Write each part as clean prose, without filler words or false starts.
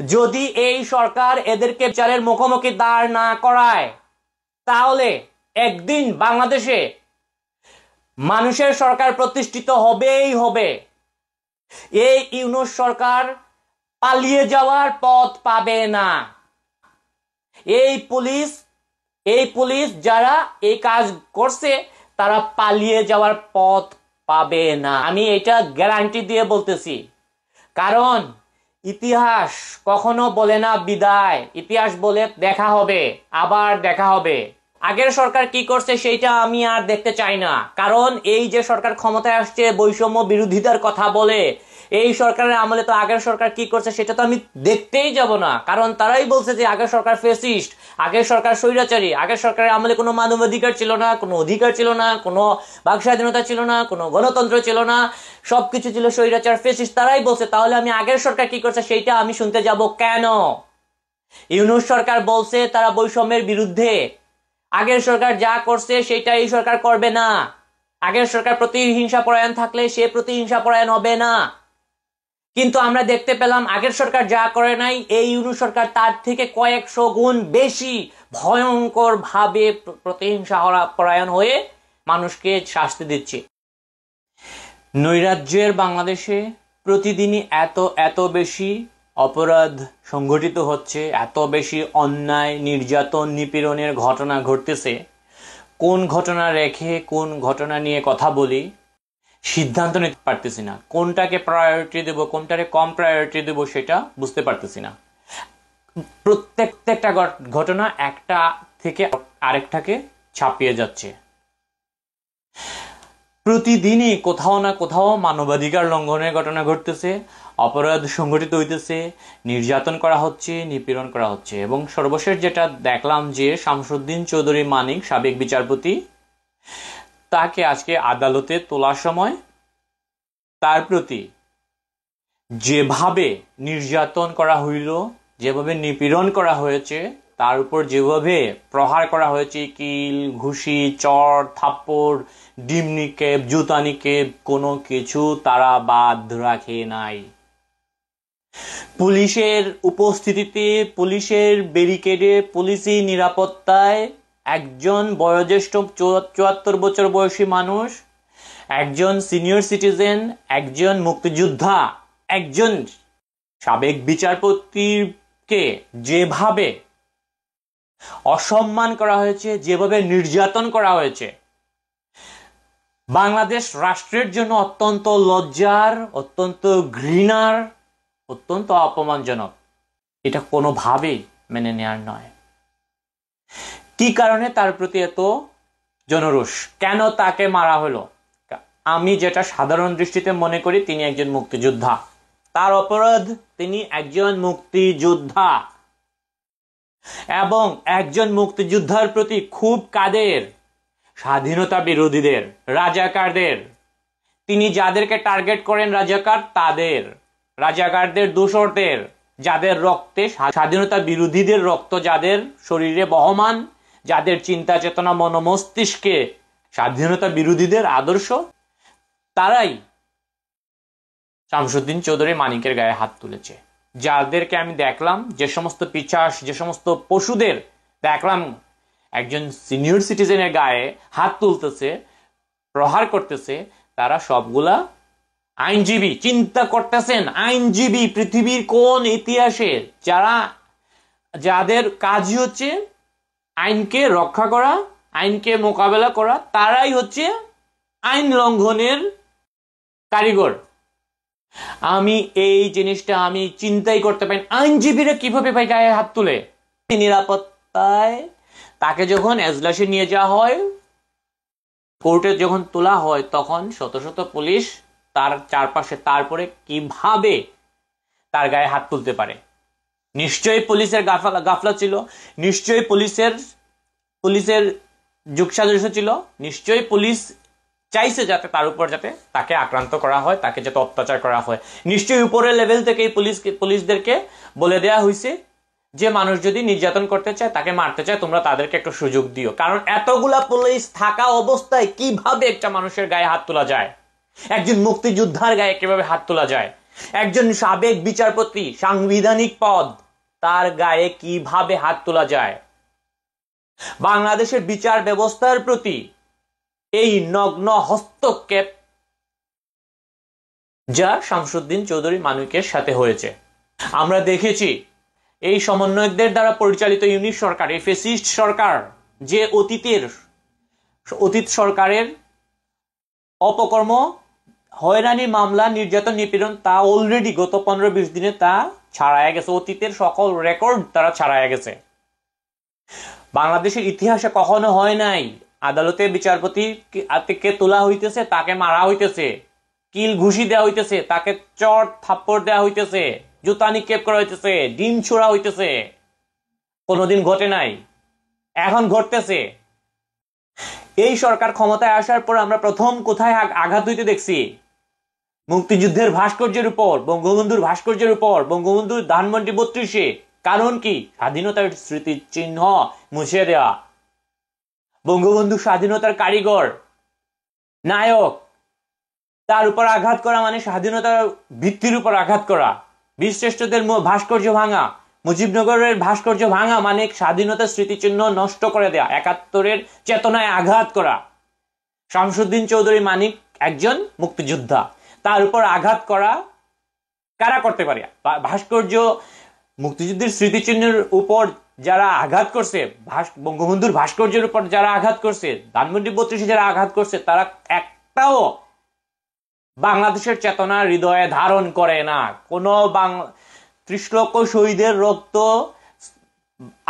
যদি এই সরকার এদেরকে বিচারের মুখোমুখি দাঁড় না করায় তাহলে একদিন বাংলাদেশে মানুষের সরকার প্রতিষ্ঠিত হবেই হবে। এই ইউনূস সরকার পালিয়ে যাওয়ার পথ পাবে না। এই পুলিশ যারা এই কাজ করছে তারা পালিয়ে যাওয়ার পথ পাবে না, আমি এটা গ্যারান্টি দিয়ে বলতেছি। কারণ ইতিহাস কখনো বলে না বিদায়, ইতিহাস বলে দেখা হবে, আবার দেখা হবে। আগের সরকার কি করছে সেইটা আমি আর দেখতে চাই না। কারণ এই যে সরকার ক্ষমতায় আসছে বৈষম্য বিরোধিতার কথা বলে, এই সরকারের আমলে তো আগের সরকার কি করছে সেটা তো আমি দেখতেই যাব না। কারণ তারাই বলছে যে আগের সরকার ফ্যাসিস্ট, আগের সরকার স্বৈরাচারী, আগের সরকারের আমলে কোনো মানবাধিকার ছিল না, কোনো অধিকার ছিল না, কোনো বাক স্বাধীনতা ছিল না, কোনো গণতন্ত্র ছিল না, সবকিছু ছিল স্বৈরাচার ফ্যাসিস্ট। তারাই বলছে, তাহলে আমি আগের সরকার কি করছে সেইটা আমি শুনতে যাব কেন? ইউনূস সরকার বলছে তারা বৈষম্যের বিরুদ্ধে। আগের সরকার যা করছে সেটা এই সরকার করবে না। আগের সরকার প্রতিহিংসা পরায়ণ থাকলে সে প্রতিহিংসা পরায়ণ হবে না। কিন্তু আমরা দেখতে পেলাম আগের সরকার যা করে নাই, এই ইউনূস সরকার তার থেকে কয়েকশো গুণ বেশি ভয়ঙ্কর ভাবে প্রতিহিংসা পরায়ণ হয়ে মানুষকে শাস্তি দিচ্ছে। নৈরাজ্যের বাংলাদেশে প্রতিদিনই এত বেশি অপরাধ সংঘটিত হচ্ছে, এত বেশি অন্যায়, নির্যাতন, নিপীড়নের ঘটনা ঘটতেছে। কোন ঘটনা রেখে কোন ঘটনা নিয়ে কথা বলি সিদ্ধান্ত নিতে পারতেছি না। কোনটাকে প্রায়োরিটি দেব, কোনটাকে কম প্রায়োরিটি দেব সেটা বুঝতে পারতেছি না। প্রত্যেকটা ঘটনা একটা থেকে আরেকটাকে ছাপিয়ে যাচ্ছে। প্রতিদিনই কোথাও না কোথাও মানবাধিকার লঙ্ঘনের ঘটনা ঘটতেছে, অপরাধ সংঘটিত হইতেছে, নির্যাতন করা হচ্ছে, নিপীড়ন করা হচ্ছে। এবং সর্বশেষ যেটা দেখলাম যে শামসুদ্দিন চৌধুরী মানিক, সাবেক বিচারপতি, তাকে আজকে আদালতে তোলার সময় তার প্রতি যেভাবে নির্যাতন করা হইল, যেভাবে নিপীড়ন করা হয়েছে, তার উপর যেভাবে প্রহার করা হয়েছে, কিল, ঘুষি, চড়, থাপ্পড়, ডিম নিক্ষেপ, জুতা নিক্ষেপ, কোনো কিছু তারা বাদ রাখে নাই। পুলিশের উপস্থিতিতে, পুলিশের ব্যারিকেডে, পুলিশি নিরাপত্তায় একজন বয়োজ্যেষ্ঠ ৭৪ বছর বয়সী মানুষ, একজন সিনিয়র সিটিজেন, একজন মুক্তিযোদ্ধা, একজন সাবেক বিচারপতিকে যেভাবে অসম্মান করা হয়েছে, যেভাবে নির্যাতন করা হয়েছে, বাংলাদেশ রাষ্ট্রের জন্য অত্যন্ত লজ্জার, অত্যন্ত ঘৃণার, অত্যন্ত অপমানজনক। এটা কোনোভাবেই মেনে নেওয়ার নয়। কি কারণে তার প্রতি এত জনরোষ? কেন তাকে মারা হলো? আমি যেটা সাধারণ দৃষ্টিতে মনে করি, তিনি একজন মুক্তিযোদ্ধা। তার অপরাধ, তিনি একজন মুক্তিযোদ্ধা। এবং একজন মুক্তিযোদ্ধার প্রতি খুব কাদের? স্বাধীনতা বিরোধীদের, রাজাকারদের। তিনি যাদেরকে টার্গেট করেন রাজাকার, তাদের, রাজাকারদের, দোসরদের, যাদের রক্তে, স্বাধীনতা বিরোধীদের রক্ত যাদের শরীরে বহমান, যাদের চিন্তা চেতনা মনোমস্তিষ্কে স্বাধীনতা বিরোধীদের আদর্শ, তারাই শামসুদ্দিন চৌধুরী মানিকের গায়ে হাত তুলেছে। যাদেরকে আমি দেখলাম, যে সমস্ত পিছাস, যে সমস্ত পশুদের দেখলাম একজন সিনিয়র সিটিজেনের গায়ে হাত তুলতেছে, প্রহার করতেছে, তারা সবগুলা আইনজীবী। চিন্তা করতেছেন, আইনজীবী পৃথিবীর কোন ইতিহাসে যাদের কাজই হচ্ছে আইনকে রক্ষা করা, আইনকে মোকাবেলা করা, তারাই হচ্ছে আইন লঙ্ঘনের কারিগর। আমি এই জিনিসটা আমি চিন্তাই করতে পারি, আইনজীবীরা কিভাবে ভাই গায়ে হাত তুলে? নিরাপত্তায় তাকে যখন এজলাসে নিয়ে যাওয়া হয়, কোর্টে যখন তোলা হয়, তখন শত শত পুলিশ তার চারপাশে, তারপরে কিভাবে তার গায়ে হাত তুলতে পারে? নিশ্চয়ই পুলিশের গাফলা ছিল, নিশ্চয়ই পুলিশের যোগসাজশ ছিল, নিশ্চয়ই পুলিশ চাইছে যাতে তার উপর যাতে তাকে আক্রান্ত করা হয়, তাকে যাতে অত্যাচার করা হয়। নিশ্চয়ই উপরের লেভেল থেকে পুলিশদেরকে বলে দেয়া হয়েছে যে মানুষ যদি নির্যাতন করতে চায়, তাকে মারতে চায়, তোমরা তাদেরকে একটা সুযোগ দিও। কারণ এতগুলা পুলিশ থাকা অবস্থায় কিভাবে একটা মানুষের গায়ে হাত তোলা যায়? একজন মুক্তিযোদ্ধার গায়ে কিভাবে হাত তোলা যায়? একজন সাবেক বিচারপতি, সাংবিধানিক পদ, তার গায়ে কিভাবে হাত তোলা যায়? বাংলাদেশের বিচার ব্যবস্থার প্রতি এই নগ্ন হস্তক্ষেপ যা শামসুদ্দিন চৌধুরী মানিকের সাথে হয়েছে। আমরা দেখেছি এই সমন্বয়কদের দ্বারা পরিচালিত ইউনিট সরকার, এই ফ্যাসিস্ট সরকার, যে অতীত সরকারের অপকর্ম, হয়রানি মামলা, নির্যাতন, নিপীড়ন, তা অলরেডি গত 15-20 দিনে তা ছাড়াইয়া গেছে। অতীতের সকল রেকর্ড তারা ছাড়াইয়া গেছে। বাংলাদেশের ইতিহাসে কখনো হয় নাই আদালতে বিচারপতি কে তোলা হইতেছে, তাকে মারা হইতেছে, কিল ঘুষি দেওয়া হইতেছে, তাকে চট থাপ্পড় দেওয়া হইতেছে, জুতা নিক্ষেপ করা হইতেছে, ডিম ছোড়া হইতেছে। কোনোদিন ঘটে নাই, এখন ঘটতেছে। এই সরকার ক্ষমতায় আসার পর আমরা প্রথম কোথায় আঘাত হইতে দেখছি? মুক্তিযুদ্ধের ভাস্কর্যের উপর, বঙ্গবন্ধুর ভাস্কর্যের উপর, বঙ্গবন্ধুর ধানমন্ডি 32-এ। কারণ কি? স্বাধীনতার স্মৃতির চিহ্ন মুছে দেওয়া। বঙ্গবন্ধু স্বাধীনতার কারিগর, নায়ক, তার উপর আঘাত করা মানে স্বাধীনতার ভিত্তির উপর আঘাত করা। বীরশ্রেষ্ঠদের ভাস্কর্য ভাঙা, মুজিবনগরের ভাস্কর্য ভাঙা মানে স্বাধীনতার স্মৃতিচিহ্ন নষ্ট করে দেয়া, 71-এর চেতনায় আঘাত করা। শামসুদ্দিন চৌধুরী মানিক একজন মুক্তিযোদ্ধা, তার উপর আঘাত করা কারা করতে পারে? ভাস্কর্য, মুক্তিযুদ্ধের স্মৃতিচিহ্নের উপর যারা আঘাত করছে, বঙ্গবন্ধুর ভাস্কর্যের উপর যারা আঘাত করছে, ধানমন্ডি 32-এ যারা আঘাত করছে, তারা একটাও বাংলাদেশের চেতনা হৃদয়ে ধারণ করে না। কোন 30 লক্ষ শহীদের রক্ত,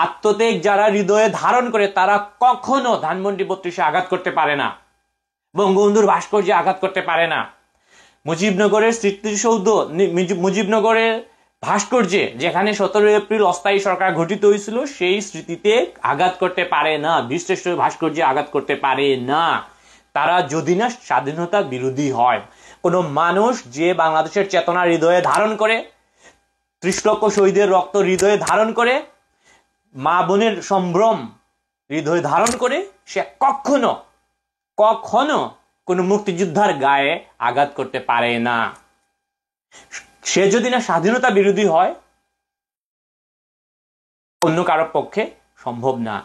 আত্মত্যাগ যারা হৃদয়ে ধারণ করে, তারা কখনো ধানমন্ডি 32-এ আঘাত করতে পারে না, বঙ্গবন্ধুর ভাস্কর্যে আঘাত করতে পারে না। মুজিবনগরের স্মৃতিসৌধ, মুজিবনগরের ভাস্কর্যে, যেখানে 17 এপ্রিল অস্থায়ী সরকার গঠিত হয়েছিল, সেই স্মৃতিতে আঘাত করতে পারে না, বীরশ্রেষ্ঠ ভাস্কর্যে আঘাত করতে পারে না। তারা যদি না স্বাধীনতা বিরোধী হয়। কোন মানুষ যে বাংলাদেশের চেতনা হৃদয়ে ধারণ করে, 30 লক্ষ শহীদের রক্ত হৃদয়ে ধারণ করে, মা বোনের সম্ভ্রম হৃদয়ে ধারণ করে, সে কখনো কোন মুক্তিযোদ্ধার গায়ে আঘাত করতে পারে না। সে যদি না স্বাধীনতা বিরোধী হয়, অন্য কারো পক্ষে সম্ভব না।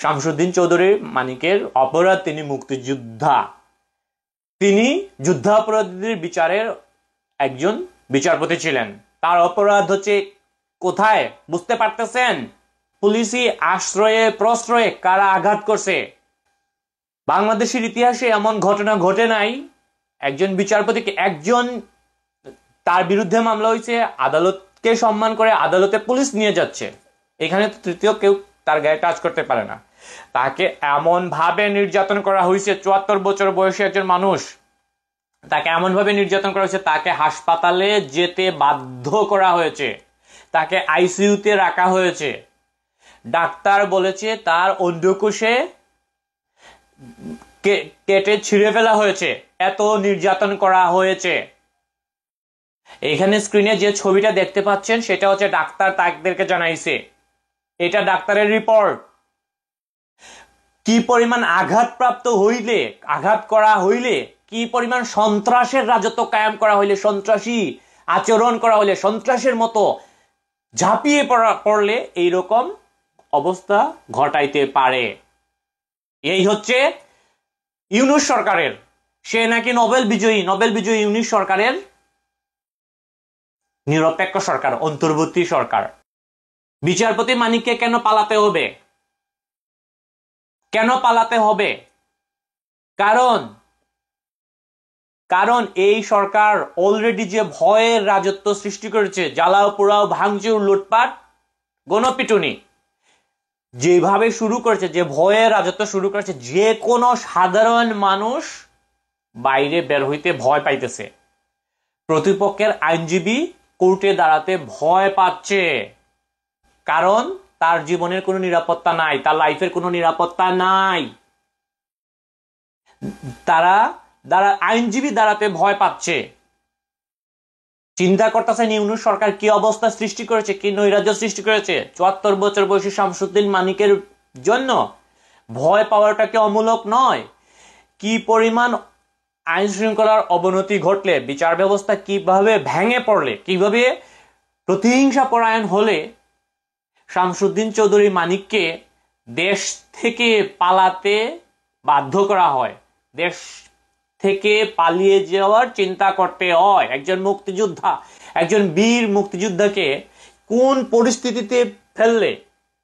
শামসুদ্দিন চৌধুরী মানিকের অপরাধ, তিনি মুক্তিযোদ্ধা, তিনি যুদ্ধাপরাধীদের বিচারের একজন বিচারপতি ছিলেন। তার অপরাধ হচ্ছে কোথায় বুঝতে পারতেছেন? পুলিশি আশ্রয়ে প্রশ্রয়ে কারা আঘাত করছে। বাংলাদেশের ইতিহাসে এমন ঘটনা ঘটে নাই, একজন বিচারপতিকে, তার বিরুদ্ধে মামলা হয়েছে, আদালতকে সম্মান করে আদালতে পুলিশ নিয়ে যাচ্ছে, এখানে তো তৃতীয় কেউ তার গায়ে টাচ করতে পারে না। তাকে এমন ভাবে নির্যাতন করা হয়েছে, 74 বছর বয়সী একজন মানুষ, তাকে এমন ভাবে নির্যাতন করা হয়েছে, তাকে হাসপাতালে যেতে বাধ্য করা হয়েছে, তাকে আইসিইউতে রাখা হয়েছে। ডাক্তার বলেছে তার অন্ডকোষে কেটে ছিঁড়ে ফেলা হয়েছে, এত নির্যাতন করা হয়েছে। এখানে স্ক্রিনে যে ছবিটা দেখতে পাচ্ছেন, সেটা হচ্ছে ডাক্তার তাদেরকে জানাইছে, এটা ডাক্তারের রিপোর্ট। কি পরিমাণ আঘাতপ্রাপ্ত হইলে, আঘাত করা হইলে, কি পরিমাণ সন্ত্রাসের রাজত্ব কায়েম করা হইলে, সন্ত্রাসী আচরণ করা হইলে, সন্ত্রাসের মতো ঝাঁপিয়ে পড়লে এইরকম অবস্থা ঘটাইতে পারে। এই হচ্ছে ইউনূস সরকারের, সে নাকি নোবেল বিজয়ী ইউনূস সরকারের নিরপেক্ষ সরকার, অন্তর্বর্তী সরকার। বিচারপতি মানিককে কেন পালাতে হবে? কেন পালাতে হবে? কারণ এই সরকার অলরেডি যে ভয়ের রাজত্ব সৃষ্টি করেছে, জ্বালাও পোড়াও ভাঙচুর লুটপাট গণপিটুনি যেভাবে শুরু করেছে, যে ভয়ের রাজত্ব শুরু করেছে, যে কোনো সাধারণ মানুষ বাইরে বের হইতে ভয় পাইতেছে। প্রতিপক্ষের আইনজীবী কোর্টে দাঁড়াতে ভয় পাচ্ছে, কারণ তার জীবনের কোনো নিরাপত্তা নাই, তার লাইফের কোনো নিরাপত্তা নাই। আইনজীবী দাঁড়াতে ভয় পাচ্ছে। চিন্তা করতেছেন ইউনূস সরকার কি অবস্থা সৃষ্টি করেছে, কি নৈরাজ্য সৃষ্টি করেছে। 74 বছর বয়সী শামসুদ্দিন মানিকের জন্য ভয় পাওয়াটা কি অমূলক নয়? কি পরিমাণ আইন শৃঙ্খলার অবনতি ঘটলে, বিচার ব্যবস্থা কিভাবে ভেঙে পড়লে, কিভাবে প্রতিহিংসা পরায়ণ হলে শামসুদ্দিন চৌধুরী মানিককে দেশ থেকে পালাতে বাধ্য করা হয়, দেশ থেকে পালিয়ে যাওয়ার চিন্তা করতে হয়। একজন মুক্তিযোদ্ধা, একজন বীর মুক্তিযোদ্ধাকে কোন পরিস্থিতিতে ফেললে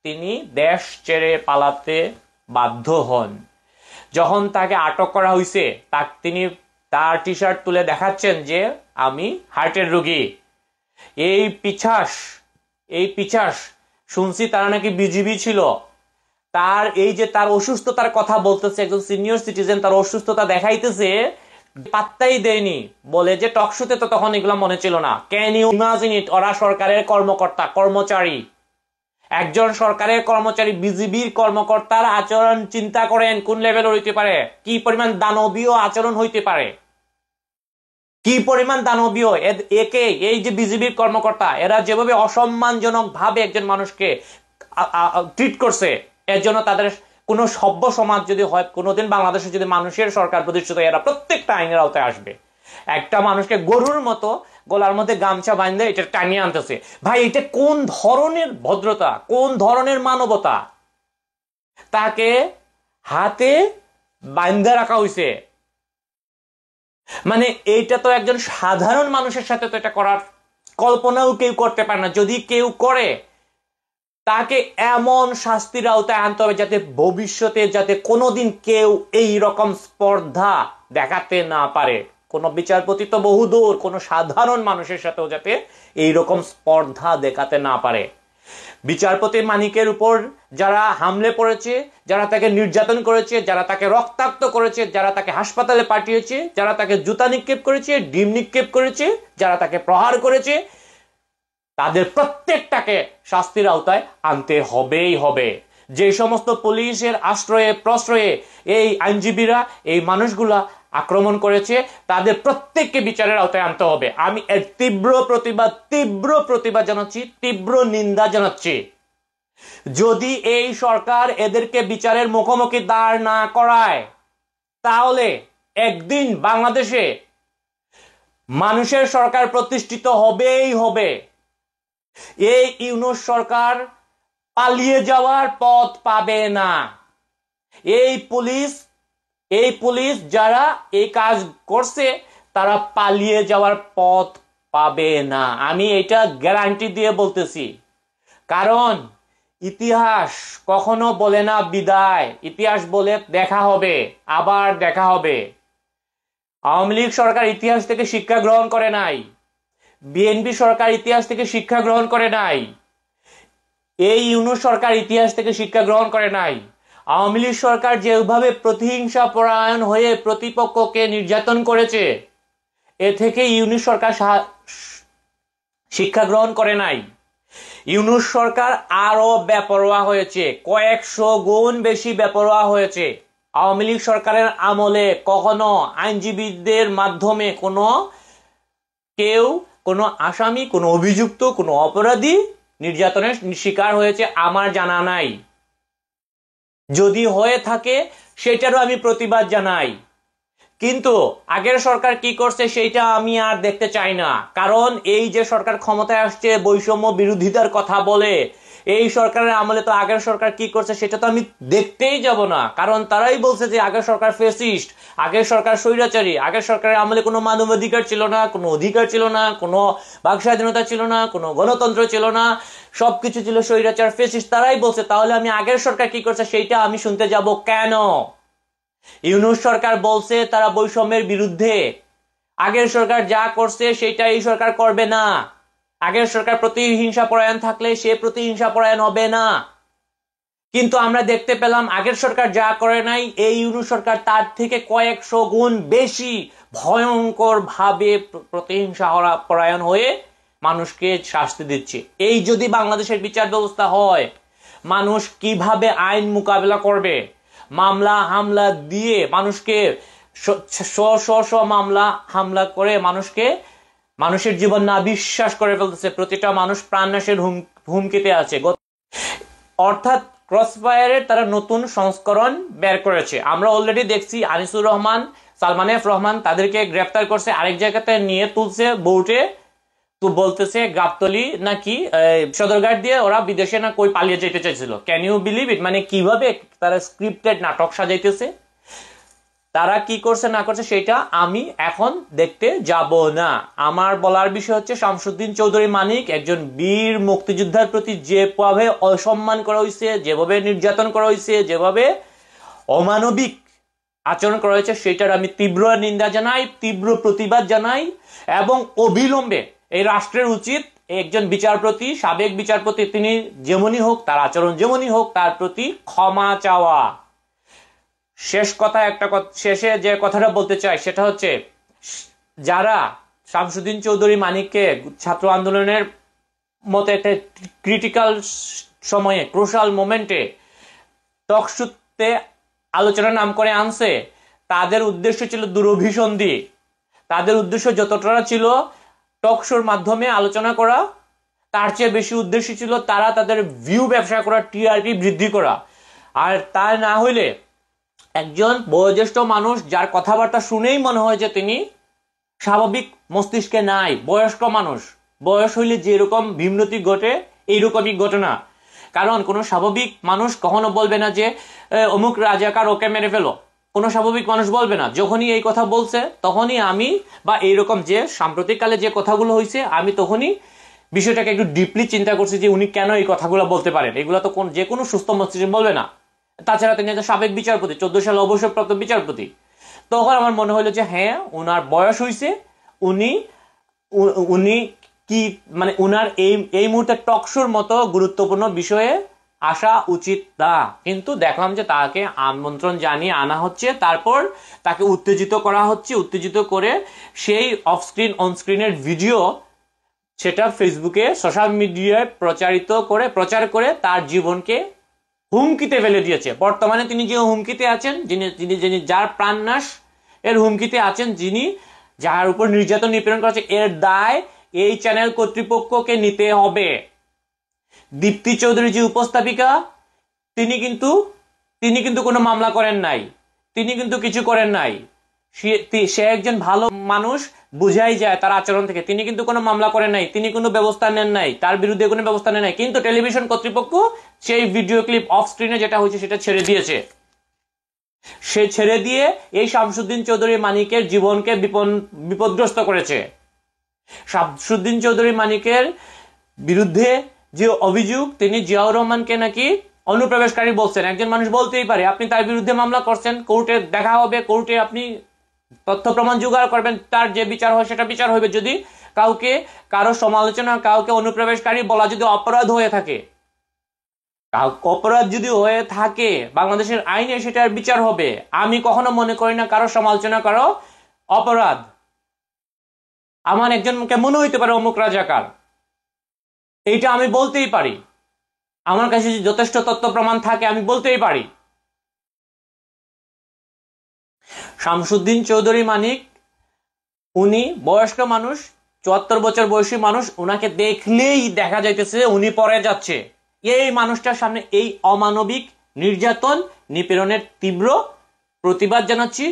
তিনি দেশ ছেড়ে পালাতে বাধ্য হন। যখন তাকে আটক করা হয়েছে, তিনি তার টি শার্ট তুলে দেখাচ্ছেন যে আমি হার্টের রোগী। এই পিছাস শুনছি তারা নাকি বিজিবি ছিল। তার এই যে তার অসুস্থতার কথা বলতেছে, একজন সিনিয়র সিটিজেন তার অসুস্থতা দেখাইতেছে, পাত্তাই দেয়নি, বলে যে টকশোতে তো তখন এগুলো মনে ছিল না। Can you imagine it? ওরা সরকারের কর্মচারী, একজন সরকারের কর্মচারী, বিজিবির কর্মকর্তার আচরণ চিন্তা করেন কোন লেভেল হইতে পারে, কি পরিমাণ দানবীয় আচরণ হইতে পারে, কি পরিমাণ দানবীয়। একে এই যে বিজিবির কর্মকর্তা, এরা যেভাবে অসম্মানজনক ভাবে একজন মানুষকে ট্রিট করছে, এর জন্য তাদের কোন সভ্য সমাজ যদি হয়, কোনোদিন বাংলাদেশে যদি মানুষের সরকার প্রতিষ্ঠিত, এরা প্রত্যেকটা আইনের আওতায় আসবে। একটা মানুষকে গরুর মতো গলার মধ্যে গামছা বাঁধলে এটা টানিয়ে আনতেছে। ভাই, এটা কোন ধরনের ভদ্রতা, কোন ধরনের মানবতা? তাকে হাতে বাঁধে রাখা হয়েছে। মানে এইটা তো একজন সাধারণ মানুষের সাথে তো এটা করার কল্পনাও কেউ করতে পারে না। যদি কেউ করে, তাকে এমন শাস্তির আওতায় আনতে হবে যাতে ভবিষ্যতে যাতে কোনোদিন কেউ এই রকম স্পর্ধা দেখাতে না পারে। কোনো বিচারপতি তো বহুদূর, কোনো সাধারণ মানুষের সাথেও যাতে এইরকম স্পর্ধা দেখাতে না পারে। বিচারপতি মানিকের উপর যারা হামলে পড়েছে, যারা তাকে নির্যাতন করেছে, যারা তাকে রক্তাক্ত করেছে, যারা তাকে হাসপাতালে পাঠিয়েছে, যারা তাকে জুতা নিক্ষেপ করেছে, ডিম নিক্ষেপ করেছে, যারা তাকে প্রহার করেছে, তাদের প্রত্যেকটাকে শাস্তির আওতায় আনতে হবেই হবে। যে সমস্ত পুলিশের আশ্রয়ে প্রশ্রয়ে এই আইনজীবীরা এই মানুষগুলা আক্রমণ করেছে, তাদের প্রত্যেককে বিচারের আওতায় আনতে হবে। আমি এর তীব্র প্রতিবাদ জানাচ্ছি, তীব্র নিন্দা জানাচ্ছি। যদি এই সরকার এদেরকে বিচারের মুখোমুখি দাঁড় না করায়, তাহলে একদিন বাংলাদেশে মানুষের সরকার প্রতিষ্ঠিত হবেই হবে। এই ইউনূস সরকার পালিয়ে যাওয়ার পথ পাবে না। এই পুলিশ যারা এই কাজ করছে, তারা পালিয়ে যাওয়ার পথ পাবে না। আমি এটা গ্যারান্টি দিয়ে বলতেছি। কারণ ইতিহাস কখনো বলে না বিদায়, ইতিহাস বলে দেখা হবে, আবার দেখা হবে। আওয়ামী লীগ সরকার ইতিহাস থেকে শিক্ষা গ্রহণ করে নাই, বিএনপি সরকার ইতিহাস থেকে শিক্ষা গ্রহণ করে নাই, এই ইউনূস সরকার ইতিহাস থেকে শিক্ষা গ্রহণ করে নাই। আওয়ামী লীগ সরকার যেভাবে প্রতিহিংসা পরায়ণ হয়ে প্রতিপক্ষকে নির্যাতন করেছে, এ থেকে ইউনূস সরকার শিক্ষা গ্রহণ করে নাই। ইউনূস সরকার আরো বেপরোয়া হয়েছে, কয়েকশো গুণ বেশি বেপরোয়া হয়েছে। আওয়ামী লীগ সরকারের আমলে কখনো আইনজীবীদের মাধ্যমে কোনো আসামি, কোনো অভিযুক্ত, কোনো অপরাধী নির্যাতনের শিকার হয়েছে আমার জানা নাই। যদি হয়ে থাকে সেটারও আমি প্রতিবাদ জানাই। কিন্তু আগের সরকার কি করছে সেটা আমি আর দেখতে চাই না। কারণ এই যে সরকার ক্ষমতায় আসছে, বৈষম্য বিরোধিতার কথা বলে, এই সরকারের আমলে তো আগের সরকার কি করছে সেটা তো আমি দেখতেই যাব না। কারণ তারাই বলছে যে আগের সরকার ফ্যাসিস্ট, আগের সরকার স্বৈরাচারী, আগের সরকারের আমলে কোনো মানবাধিকার ছিল না, কোনো অধিকার ছিল না, কোনো বাক স্বাধীনতা ছিল না, কোনো গণতন্ত্র ছিল না, সবকিছু ছিল স্বৈরাচার, ফ্যাসিস্ট। তারাই বলছে, তাহলে আমি আগের সরকার কি করছে সেইটা আমি শুনতে যাব কেন? ইউনূস সরকার বলছে তারা বৈষম্যের বিরুদ্ধে। আগের সরকার যা করছে সেটা এই সরকার করবে না। আগের সরকার প্রতিহিংসা পরায়ণ থাকলে সে প্রতিহিংসা পরায়ণ হবে না। কিন্তু আমরা দেখতে পেলাম আগের সরকার যা করে নাই, এই ইউনূস সরকার তার থেকে কয়েকশো গুণ বেশি ভয়ঙ্কর ভাবে প্রতিহিংসা পরায়ণ হয়ে মানুষকে শাস্তি দিচ্ছে। এই যদি বাংলাদেশের বিচার ব্যবস্থা হয়, মানুষ কিভাবে আইন মোকাবেলা করবে? মামলা হামলা দিয়ে মানুষকে মামলা হামলা করে মানুষের জীবন না বিশ্বাস করে ফেলতেছে। প্রতিটা মানুষ প্রাণনাশের হুমকিতে আছে। অর্থাৎ ক্রসফায়ারের তারা নতুন সংস্করণ বের করেছে। আমরা অলরেডি দেখছি আনিসুর রহমান সালমান এফ রহমান তাদেরকে গ্রেফতার করছে, আরেক জায়গাতে নিয়ে তুলছে বোর্ডে, তো বলতেছে গাবতলি নাকি সদরঘাট দিয়ে ওরা বিদেশে না কই পালিয়ে যেতে চাইছিল। Can you believe it? মানে কিভাবে তারা স্ক্রিপ্টেড নাটক সাজাইতেছে। তারা কি করছে না করছে সেটা আমি এখন দেখতে যাব না। আমার বলার বিষয় হচ্ছে শামসুদ্দিন চৌধুরী মানিক একজন বীর মুক্তিযোদ্ধার প্রতি যেভাবে অসম্মান করা হয়েছে, যেভাবে নির্যাতন করা হয়েছে, যেভাবে অমানবিক আচরণ করা হয়েছে, সেটার আমি তীব্র নিন্দা জানাই, তীব্র প্রতিবাদ জানাই, এবং অবিলম্বে এই রাষ্ট্রের উচিত একজন বিচারপতি, সাবেক বিচারপতি, তিনি যেমনই হোক, তার আচরণ যেমনই হোক, তার প্রতি ক্ষমা চাওয়া। শেষ কথা, শেষে যে কথাটা বলতে চাই সেটা হচ্ছে, যারা শামসুদ্দিন চৌধুরী মানিককে ছাত্র আন্দোলনের মতো একটা ক্রিটিক্যাল সময়ে, ক্রুশাল মোমেন্টে টকশুতে আলোচনার নাম করে আনছে, তাদের উদ্দেশ্য ছিল দুরভিসন্ধি। তাদের উদ্দেশ্য যতটা ছিল টকশোর মাধ্যমে আলোচনা করা, তার চেয়ে বেশি উদ্দেশ্য ছিল তারা তাদের ভিউ ব্যবসা করা, টিআরপি বৃদ্ধি করা। আর তা না হইলে একজন বয়োজ্যেষ্ঠ মানুষ, যার কথাবার্তা শুনেই মনে হয় যে তিনি স্বাভাবিক মস্তিষ্কে নাই, বয়স্ক মানুষ, বয়স হইলে যেরকম বিমূর্তি ঘটে এইরকমই ঘটনা। কারণ কোনো স্বাভাবিক মানুষ কখনো বলবে না যে অমুক রাজাকার, ওকে মেরে ফেলো। কোনো স্বাভাবিক মানুষ বলবে না। যখনই এই কথা বলছে তখনই আমি, বা এইরকম যে সাম্প্রতিককালে যে কথাগুলো হয়েছে, আমি তখনই বিষয়টাকে একটু ডিপলি চিন্তা করছি যে উনি কেন এই কথাগুলো বলতে পারেন। এগুলো তো যে কোনো সুস্থ মস্তিষ্ক বলবে না। তাছাড়া তিনি একটা সাবেক বিচারপতি, 14 সালে অবসরপ্রাপ্ত বিচারপতি। তখন আমার মনে হলো যে হ্যাঁ, ওনার বয়স হয়েছে, উনি কি মানে উনার এই মুহূর্তে টকশোর মতো গুরুত্বপূর্ণ বিষয়ে আসা উচিত না। কিন্তু দেখলাম যে তাকে আমন্ত্রণ জানিয়ে আনা হচ্ছে, তারপর তাকে উত্তেজিত করা হচ্ছে, উত্তেজিত করে সেই অফস্ক্রিন অনস্ক্রিনের ভিডিও সেটা ফেসবুকে, সোশ্যাল মিডিয়ায় প্রচার করে তার জীবনকে হুমকিতে ফেলে দিয়েছে। বর্তমানে তিনি যে হুমকিতে আছেন, যিনি যার প্রাণনাশ এর হুমকিতে আছেন, যার উপর নির্যাতন নিপীড়ন করা হচ্ছে, এর দায় এই চ্যানেল কর্তৃপক্ষকে নিতে হবে। দীপ্তি চৌধুরী যে উপস্থাপিকা, তিনি কিন্তু কোনো মামলা করেন নাই, তিনি কিন্তু কিছু করেন নাই। সে একজন ভালো মানুষ, বুঝাই যায় তার আচরণ থেকে। তিনি কিন্তু কোনো মামলা করেন নাই, তিনি কোনো ব্যবস্থা নেন নাই, তার বিরুদ্ধে কোনো ব্যবস্থা নেন নাই। কিন্তু টেলিভিশন কর্তৃপক্ষ সেই ভিডিও ক্লিপ অফ স্ক্রিনে যেটা হয়েছে সেটা ছেড়ে দিয়েছে। সে ছেড়ে দিয়ে এই শামসুদ্দিন চৌধুরী মানিকের জীবনকে বিপদগ্রস্ত করেছে। শামসুদ্দিন চৌধুরী মানিকের বিরুদ্ধে যে অভিযোগ, তিনি জিয়াউর রহমানকে নাকি অনুপ্রবেশকারী বলছেন। একজন মানুষ বলতেই পারে, আপনি তার বিরুদ্ধে মামলা করছেন, কোর্টে দেখা হবে, কোর্টে আপনি তথ্য প্রমাণ জোগাড় করবেন, তার যে বিচার হয় সেটা বিচার হবে। যদি কারো সমালোচনা, কাউকে অনুপ্রবেশকারী বলা যদি অপরাধ হয়ে থাকে, বাংলাদেশের আইনে সেটার বিচার হবে। আমি কখনো মনে করি না কারো সমালোচনা করো অপরাধ। আমার একজনকে মনে হইতে পারে অমুক রাজাকার, এইটা আমি বলতেই পারি। আমার কাছে যদি যথেষ্ট তথ্য প্রমাণ থাকে আমি বলতেই পারি। শামসুদ্দিন চৌধুরী মানিক, উনি বয়স্ক মানুষ, 74 বছর বয়সী মানুষ, উনাকে দেখলেই দেখা যাইতেছে উনি পড়ে যাচ্ছে। এই মানুষটার সামনে এই অমানবিক নির্যাতন নিপীড়নের তীব্র প্রতিবাদ জানাচ্ছি।